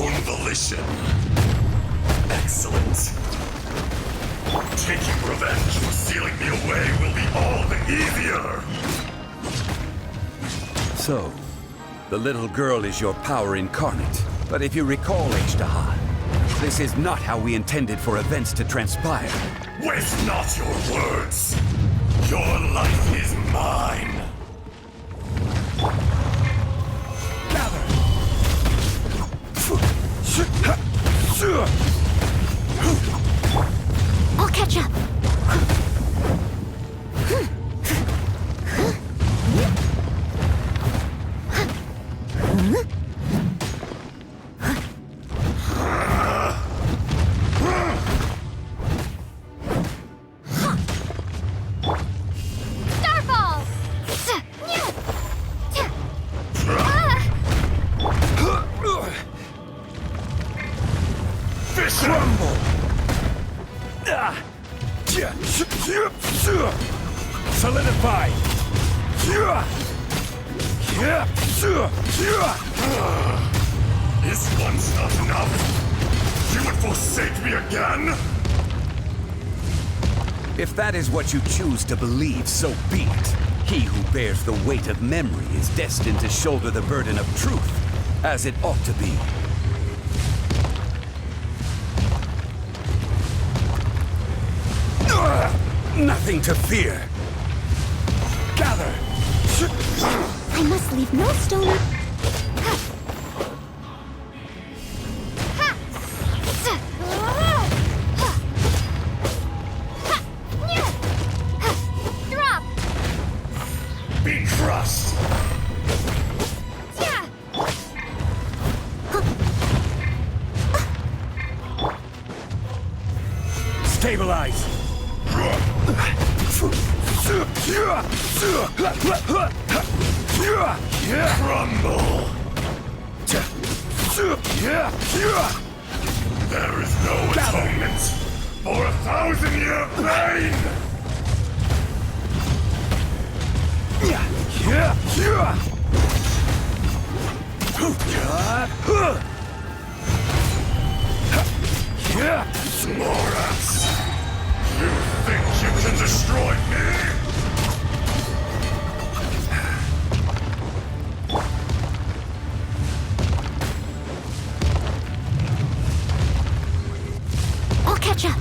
own volition. Excellent. Taking revenge for sealing me away will be all the easier. So, the little girl is your power incarnate. But if you recall, Azhdaha, this is not how we intended for events to transpire. Waste not your words. Your life is mine. Gather! I'll catch up. Solidify! Is once not enough? You would forsake me again? If that is what you choose to believe, so be it. He who bears the weight of memory is destined to shoulder the burden of truth, as it ought to be. Nothing to fear. Gather! I must leave no stone. Drop! Be crushed! Stabilize! Crumble! There is no atonement for 1,000-year pain! Morax! You think you can destroy me? I'll catch up.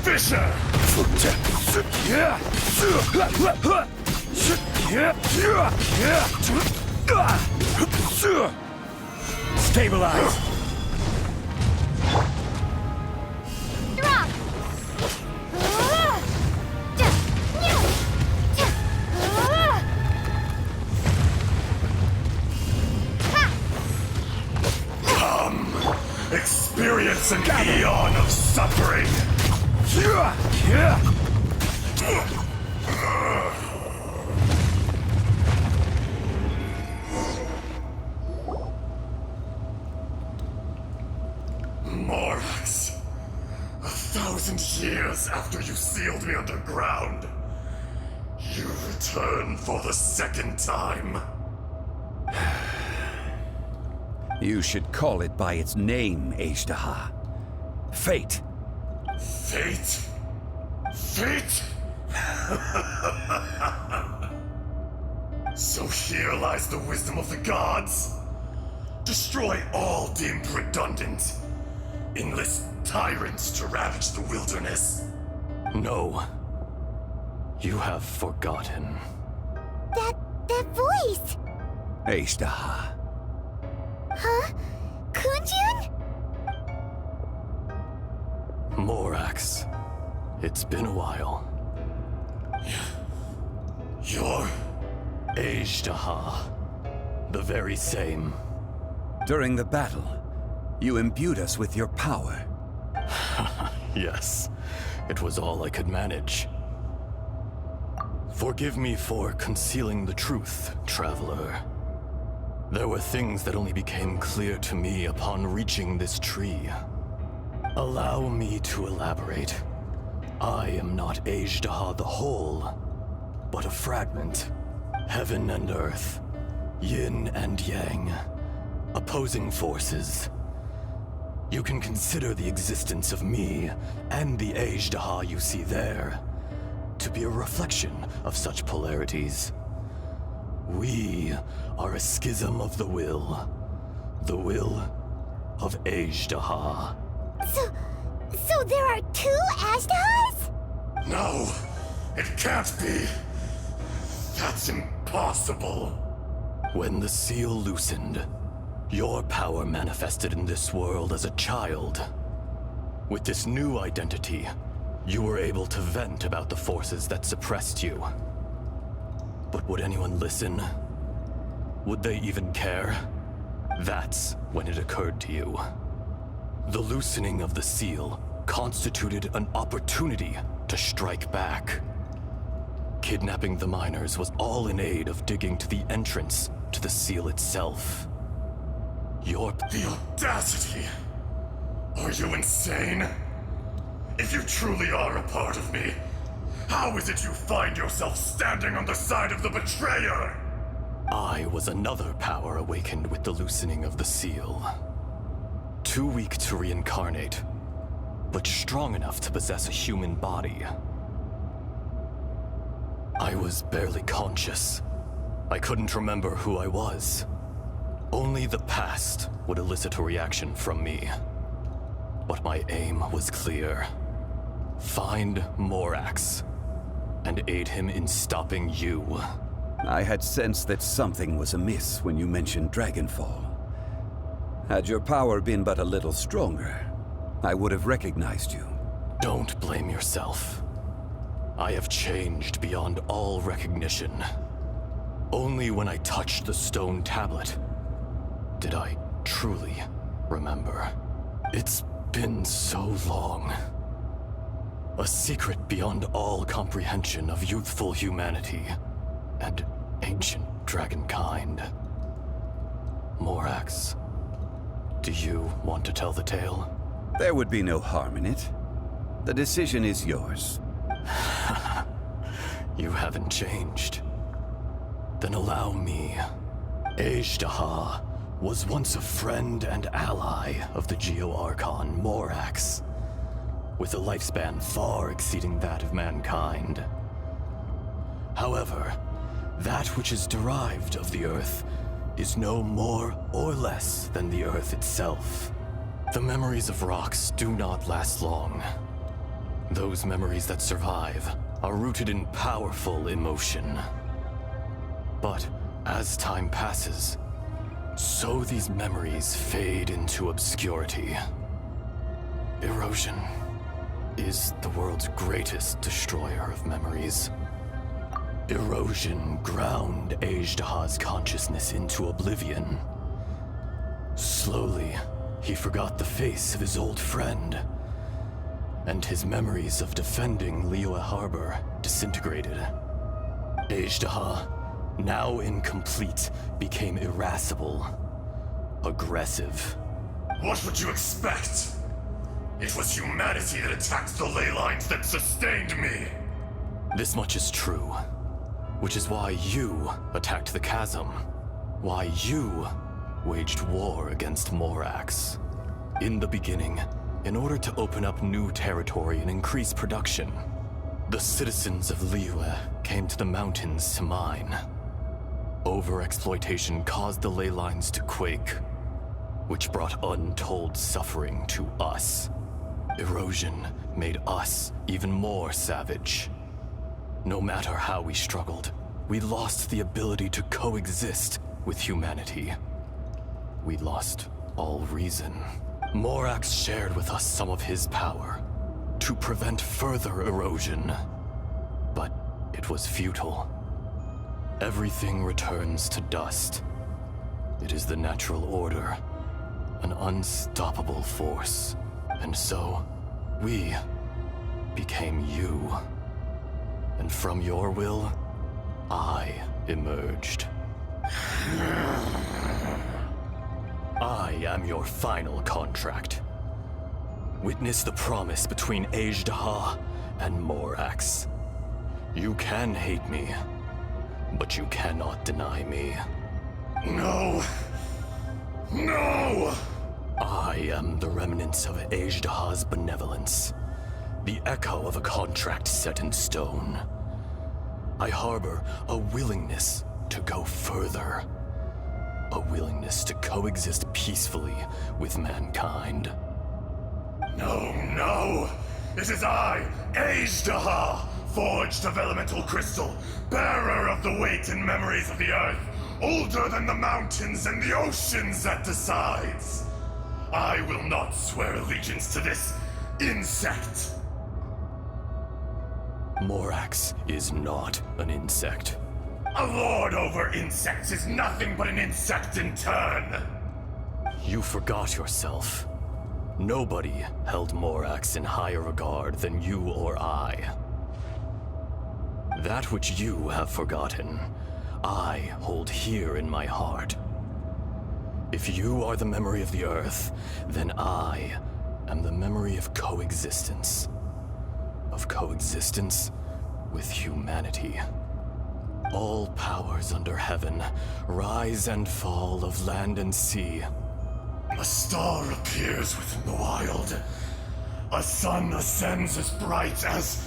Fisher! Stabilize! Drop! Come! Experience an eon of suffering! Morax, 1,000 years after you sealed me underground, you return for the second time. You should call it by its name, Azhdaha. Fate. Fate? Fate? So here lies the wisdom of the gods. Destroy all deemed redundant. Enlist tyrants to ravage the wilderness. No. You have forgotten. That voice! Azhdaha. Huh? Kunjun? Morax. It's been a while. You're... Azhdaha. The very same. During the battle, you imbued us with your power. Yes. it was all I could manage. Forgive me for concealing the truth, traveler. There were things that only became clear to me upon reaching this tree. Allow me to elaborate. I am not Azhdaha the whole, but a fragment. Heaven and earth, yin and yang, opposing forces. You can consider the existence of me and the Azhdaha you see there to be a reflection of such polarities. We are a schism of the will of Azhdaha. So there are two Azhdahas? No, it can't be. That's impossible. When the seal loosened, your power manifested in this world as a child. With this new identity, you were able to vent about the forces that suppressed you. But would anyone listen? Would they even care? That's when it occurred to you. The loosening of the seal constituted an opportunity to strike back. Kidnapping the miners was all in aid of digging to the entrance to the seal itself. The audacity! Are you insane? If you truly are a part of me, how is it you find yourself standing on the side of the betrayer? I was another power awakened with the loosening of the seal. Too weak to reincarnate, but strong enough to possess a human body. I was barely conscious. I couldn't remember who I was. Only the past would elicit a reaction from me. But my aim was clear. Find Morax and aid him in stopping you. I had sensed that something was amiss when you mentioned Dragonfall. Had your power been but a little stronger, I would have recognized you. Don't blame yourself. I have changed beyond all recognition. Only when I touched the stone tablet did I truly remember. It's been so long. A secret beyond all comprehension of youthful humanity and ancient dragonkind. Morax, do you want to tell the tale? There would be no harm in it. The decision is yours. You haven't changed. Then allow me. Azhdaha was once a friend and ally of the Geo-Archon Morax, with a lifespan far exceeding that of mankind. However, that which is derived of the Earth is no more or less than the Earth itself. The memories of rocks do not last long. Those memories that survive are rooted in powerful emotion. But as time passes, so these memories fade into obscurity. Erosion is the world's greatest destroyer of memories. Erosion ground Azhdaha's consciousness into oblivion. Slowly, he forgot the face of his old friend, and his memories of defending Liyue Harbor disintegrated. Azhdaha, now incomplete, became irascible, aggressive. What would you expect? It was humanity that attacked the ley lines that sustained me. This much is true, which is why you attacked the chasm, why you waged war against Morax. In the beginning, in order to open up new territory and increase production, the citizens of Liyue came to the mountains to mine. Overexploitation caused the ley lines to quake, which brought untold suffering to us. Erosion made us even more savage. No matter how we struggled, we lost the ability to coexist with humanity. We lost all reason. Morax shared with us some of his power to prevent further erosion, but it was futile. Everything returns to dust. It is the natural order, an unstoppable force. And so, we became you. And from your will, I emerged. I am your final contract. Witness the promise between Azhdaha and Morax. You can hate me, but you cannot deny me. No! No! I am the remnants of Azhdaha's benevolence, the echo of a contract set in stone. I harbor a willingness to go further, a willingness to coexist peacefully with mankind. No, no! It is I, Azhdaha, forged of elemental crystal, bearer of the weight and memories of the earth, older than the mountains and the oceans at the sides. I will not swear allegiance to this insect. Morax is not an insect. A lord over insects is nothing but an insect in turn. You forgot yourself. Nobody held Morax in higher regard than you or I. That which you have forgotten, I hold here in my heart. If you are the memory of the Earth, then I am the memory of coexistence. Of coexistence with humanity. All powers under heaven, rise and fall of land and sea. A star appears within the wild. A sun ascends as bright as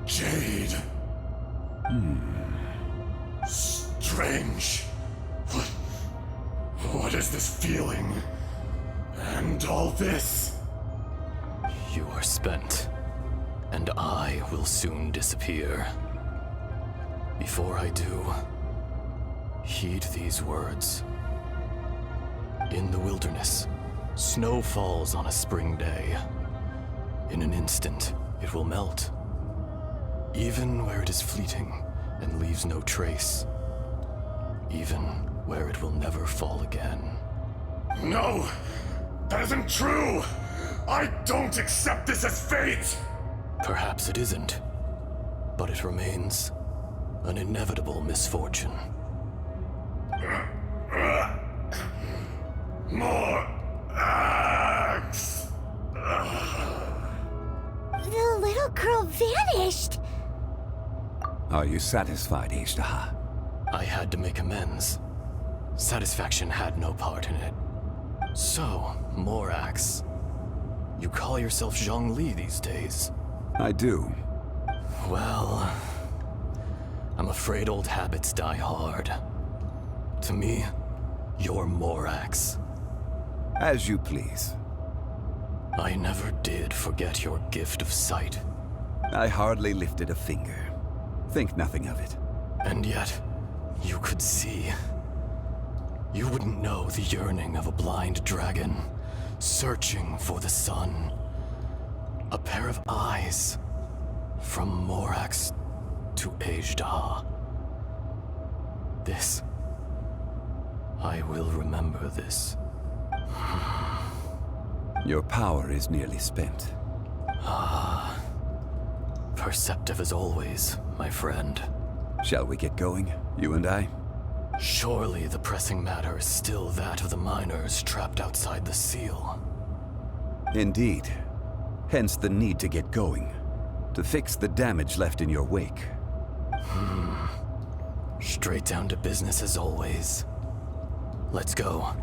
jade. Strange. What is this feeling? And all this? You are spent, and I will soon disappear. Before I do, heed these words. In the wilderness, snow falls on a spring day. In an instant, it will melt. Even where it is fleeting and leaves no trace. Even where it will never fall again. No! That isn't true! I don't accept this as fate! Perhaps it isn't, but it remains an inevitable misfortune. More axe! The little girl vanished! Are you satisfied, Azhdaha? I had to make amends. Satisfaction had no part in it. So, Morax, you call yourself Zhongli these days? I do. Well, I'm afraid old habits die hard. To me, you're Morax. As you please. I never did forget your gift of sight. I hardly lifted a finger. Think nothing of it. And yet, you could see. You wouldn't know the yearning of a blind dragon, searching for the sun. A pair of eyes, from Morax to Azhdaha. This. I will remember this. Your power is nearly spent. Perceptive as always, my friend. Shall we get going, you and I? Surely the pressing matter is still that of the miners trapped outside the seal. Indeed. Hence the need to get going. To fix the damage left in your wake. Straight down to business as always. Let's go.